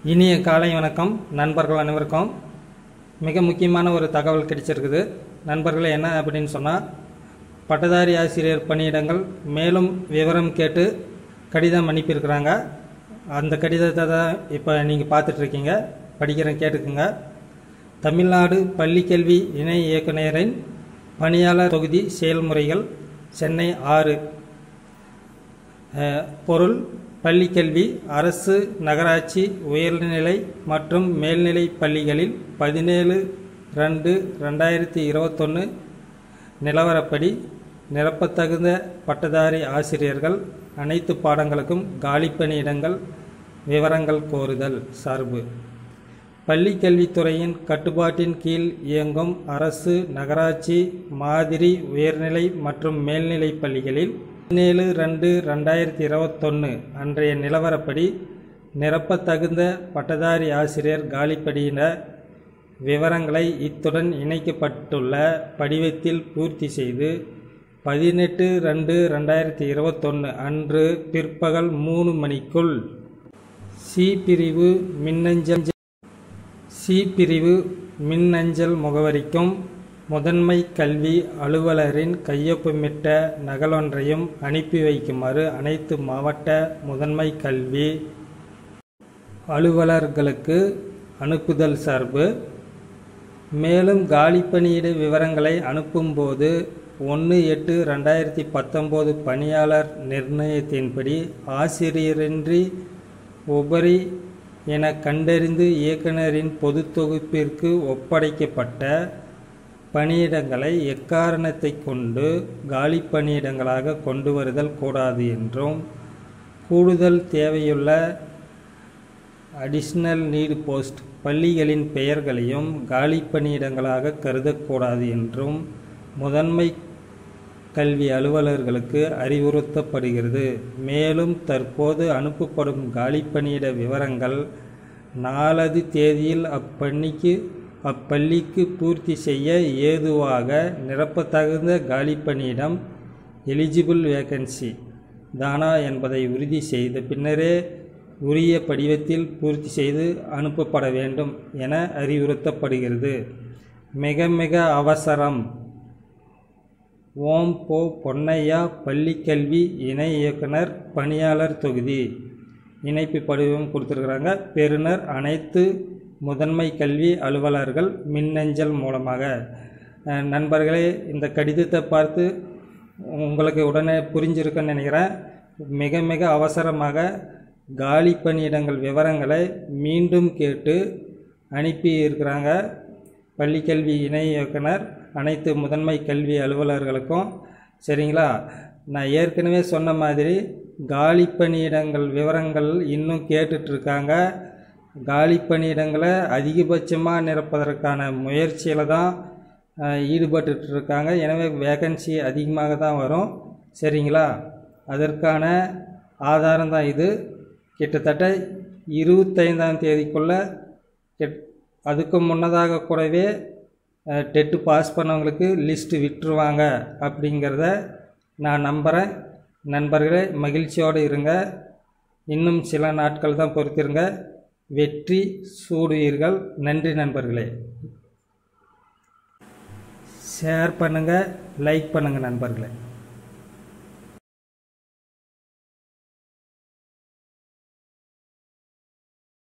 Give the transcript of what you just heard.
இனிய காலை வணக்கம் நண்பர்கள் அனைவருக்கும். மிக முக்கியமான ஒரு தகவல் கிடைச்சிருக்குது நண்பர்களே. என்ன அப்படின்னு சொன்னால், பட்டதாரி ஆசிரியர் பணியிடங்கள் மேலும் விவரம் கேட்டு கடிதம் அனுப்பியிருக்கிறாங்க. அந்த கடிதத்தை தான் இப்போ நீங்கள் பார்த்துட்ருக்கீங்க, படிக்கிறேன், கேட்டுக்குங்க. தமிழ்நாடு பள்ளிக்கல்வி இணை இயக்குநரின் பணியாளர் தொகுதி செயல்முறைகள், சென்னை 6. பொருள்: பள்ளிக்கல்வி அரசு, நகராட்சி, உயர்நிலை மற்றும் மேல்நிலை பள்ளிகளில் 17/2/2021 நிலவரப்படி நிரப்பத்தகுந்த பட்டதாரி ஆசிரியர்கள் அனைத்து பாடங்களுக்கும் காலிப்பணியிடங்கள் விவரங்கள் கோருதல் சார்பு. பள்ளிக்கல்வித்துறையின் கட்டுப்பாட்டின் கீழ் இயங்கும் அரசு, நகராட்சி, மாதிரி, உயர்நிலை மற்றும் மேல்நிலை பள்ளிகளில் 17/2/2021 அன்றைய நிலவரப்படி நிரப்பத்தகுந்த பட்டதாரி ஆசிரியர் காலிப்பணியிட விவரங்களை இத்துடன் இணைக்கப்பட்டுள்ள படிவத்தில் பூர்த்தி செய்து 18/2/2021 அன்று பிற்பகல் 3 மணிக்குள் சி பிரிவு மின்னஞ்சல் முகவரிக்கும் முதன்மை கல்வி அலுவலரின் கையொப்பமிட்ட நகலொன்றையும் அனுப்பி வைக்குமாறு அனைத்து மாவட்ட முதன்மை கல்வி அலுவலர்களுக்கு அனுப்புதல் சார்பு. மேலும் காலிப்பணியிட விவரங்களை அனுப்பும்போது 1/8/2019 பணியாளர் நிர்ணயத்தின்படி ஆசிரியரின்றி உபரி என கண்டறிந்து இயக்குநரின் பொது தொகுப்பிற்கு ஒப்படைக்கப்பட்ட பணியிடங்களை எக்காரணத்தை கொண்டு காலிப்பணியிடங்களாக கொண்டு வருதல் கூடாது என்றும், கூடுதல் தேவையுள்ள அடிஷ்னல் நீட் போஸ்ட் பள்ளிகளின் பெயர்களையும் காலிப்பணியிடங்களாக கருதக்கூடாது என்றும் முதன்மை கல்வி அலுவலர்களுக்கு அறிவுறுத்தப்படுகிறது. மேலும் தற்போது அனுப்பப்படும் காலிப்பணியிட விவரங்கள் நாளது தேதியில் அப்பள்ளிக்கு பூர்த்தி செய்ய ஏதுவாக நிரப்பத்தகுந்த காலிப்பணியிடம் எலிஜிபிள் வேகன்சி தானா என்பதை உறுதி செய்த பின்னரே உரிய படிவத்தில் பூர்த்தி செய்து அனுப்பப்பட வேண்டும் என அறிவுறுத்தப்படுகிறது. மிக அவசரம். ஓம் பொ. பொன்னையா, பள்ளிக்கல்வி இணை இயக்குனர், பணியாளர் தொகுதி. இணைப்பு படிவம் கொடுத்துருக்குறாங்க. பெறுநர் அனைத்து முதன்மை கல்வி அலுவலர்கள், மின்னஞ்சல் மூலமாக. நண்பர்களே, இந்த கடிதத்தை பார்த்து உங்களுக்கு உடனே புரிஞ்சிருக்குன்னு நினைக்கிறேன். மிக அவசரமாக காலி பணியிடங்கள் விவரங்களை மீண்டும் கேட்டு அனுப்பி இருக்கிறாங்க. பள்ளிக்கல்வி இணை இயக்குனர் அனைத்து முதன்மை கல்வி அலுவலர்களுக்கும். சரிங்களா? நான் ஏற்கனவே சொன்ன மாதிரி காலி பணியிடங்கள் விவரங்கள் இன்னும் கேட்டுட்ருக்காங்க. காலி பணியிடங்களை அதிகபட்சமாக நிரப்பதற்கான முயற்சியில் தான் ஈடுபட்டுருக்காங்க. எனவே வேகன்சி அதிகமாக தான் வரும். சரிங்களா? அதற்கான ஆதாரம் தான் இது. கிட்டத்தட்ட 25ஆம் தேதிக்குள்ளே, அதுக்கு முன்னதாக கூடவே டெட்டு பாஸ் பண்ணவங்களுக்கு லிஸ்ட்டு விட்டுருவாங்க அப்படிங்கிறத நான் நம்புகிறேன். நண்பர்களே, மகிழ்ச்சியோடு இருங்க. இன்னும் சில நாட்கள் தான் பொறுத்திருங்க. வெற்றி சூடுவீர்கள். நன்றி நண்பர்களே. ஷேர் பண்ணுங்கள், லைக் பண்ணுங்கள் நண்பர்களே.